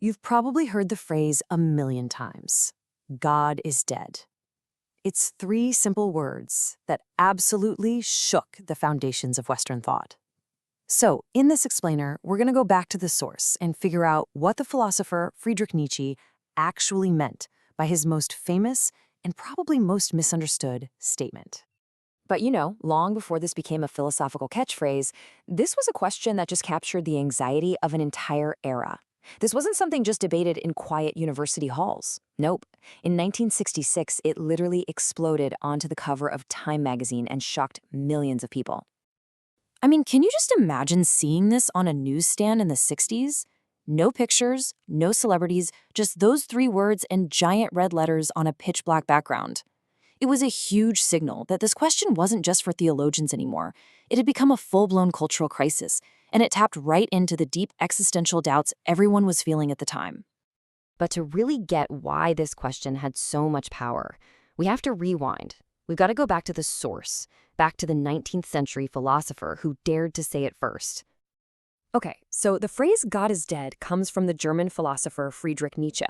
You've probably heard the phrase a million times. God is dead. It's three simple words that absolutely shook the foundations of Western thought. So, in this explainer, we're going to go back to the source and figure out what the philosopher Friedrich Nietzsche actually meant by his most famous and probably most misunderstood statement. But long before this became a philosophical catchphrase, this was a question that just captured the anxiety of an entire era. This wasn't something just debated in quiet university halls. Nope. In 1966, it literally exploded onto the cover of Time magazine and shocked millions of people. I mean, can you just imagine seeing this on a newsstand in the 60s? No pictures, no celebrities, just those three words in giant red letters on a pitch-black background. It was a huge signal that this question wasn't just for theologians anymore. It had become a full-blown cultural crisis, and it tapped right into the deep existential doubts everyone was feeling at the time. But to really get why this question had so much power, we have to rewind. We've got to go back to the source, back to the 19th century philosopher who dared to say it first. Okay, so the phrase God is dead comes from the German philosopher Friedrich Nietzsche.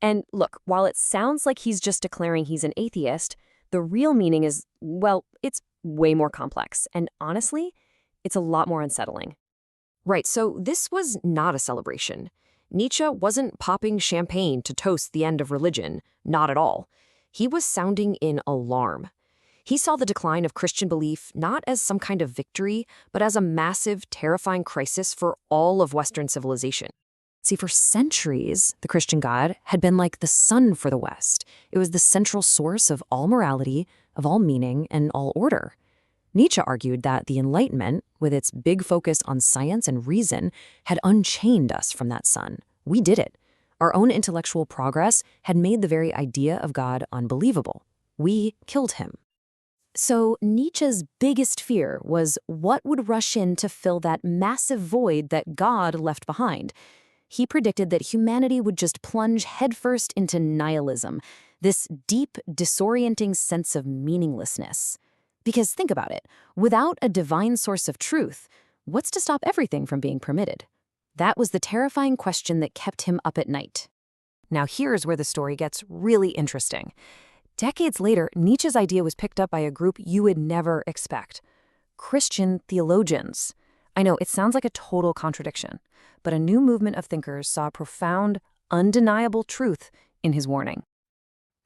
And look, while it sounds like he's just declaring he's an atheist, the real meaning is, well, it's way more complex. And honestly, it's a lot more unsettling. Right, so this was not a celebration. Nietzsche wasn't popping champagne to toast the end of religion, not at all. He was sounding in alarm. He saw the decline of Christian belief not as some kind of victory, but as a massive, terrifying crisis for all of Western civilization. See, for centuries, the Christian God had been like the sun for the West. It was the central source of all morality, of all meaning, and all order. Nietzsche argued that the Enlightenment, with its big focus on science and reason, had unchained us from that sun. We did it. Our own intellectual progress had made the very idea of God unbelievable. We killed him. So Nietzsche's biggest fear was what would rush in to fill that massive void that God left behind. He predicted that humanity would just plunge headfirst into nihilism, this deep, disorienting sense of meaninglessness. Because think about it, without a divine source of truth, what's to stop everything from being permitted? That was the terrifying question that kept him up at night. Now here's where the story gets really interesting. Decades later, Nietzsche's idea was picked up by a group you would never expect: Christian theologians. I know, it sounds like a total contradiction, but a new movement of thinkers saw profound, undeniable truth in his warning.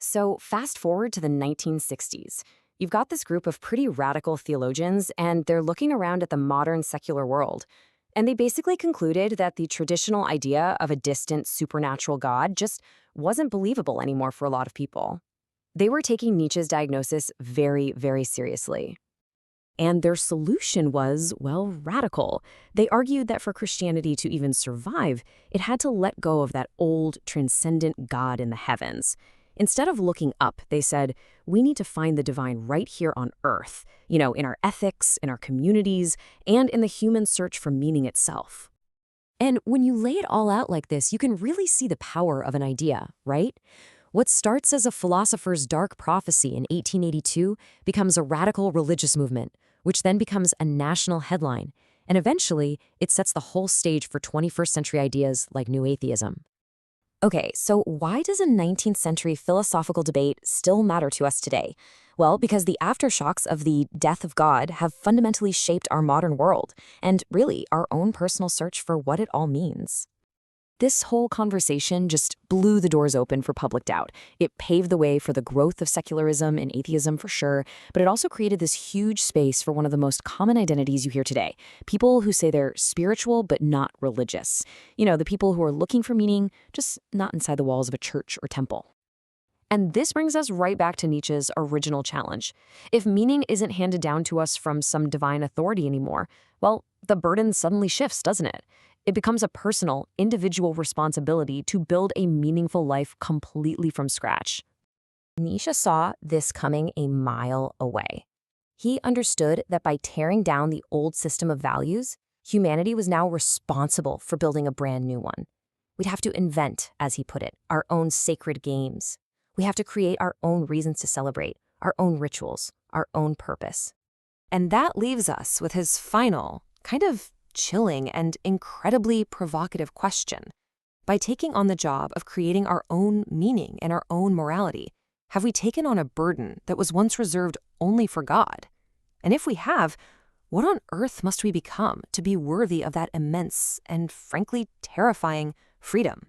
So fast forward to the 1960s. You've got this group of pretty radical theologians, and they're looking around at the modern secular world. And they basically concluded that the traditional idea of a distant supernatural God just wasn't believable anymore for a lot of people. They were taking Nietzsche's diagnosis very, very seriously. And their solution was, well, radical. They argued that for Christianity to even survive, it had to let go of that old, transcendent God in the heavens. Instead of looking up, they said, we need to find the divine right here on earth, in our ethics, in our communities, and in the human search for meaning itself. And when you lay it all out like this, you can really see the power of an idea, right? What starts as a philosopher's dark prophecy in 1882 becomes a radical religious movement, which then becomes a national headline, and eventually it sets the whole stage for 21st century ideas like New Atheism. Okay, so why does a 19th century philosophical debate still matter to us today? Well, because the aftershocks of the death of God have fundamentally shaped our modern world, and really our own personal search for what it all means. This whole conversation just blew the doors open for public doubt. It paved the way for the growth of secularism and atheism for sure, but it also created this huge space for one of the most common identities you hear today: people who say they're spiritual but not religious. The people who are looking for meaning, just not inside the walls of a church or temple. And this brings us right back to Nietzsche's original challenge. If meaning isn't handed down to us from some divine authority anymore, well, the burden suddenly shifts, doesn't it? It becomes a personal, individual responsibility to build a meaningful life completely from scratch. Nietzsche saw this coming a mile away. He understood that by tearing down the old system of values, humanity was now responsible for building a brand new one. We'd have to invent, as he put it, our own sacred games. We have to create our own reasons to celebrate, our own rituals, our own purpose. And that leaves us with his final, kind of chilling and incredibly provocative question. By taking on the job of creating our own meaning and our own morality, have we taken on a burden that was once reserved only for God? And if we have, what on earth must we become to be worthy of that immense and frankly terrifying freedom?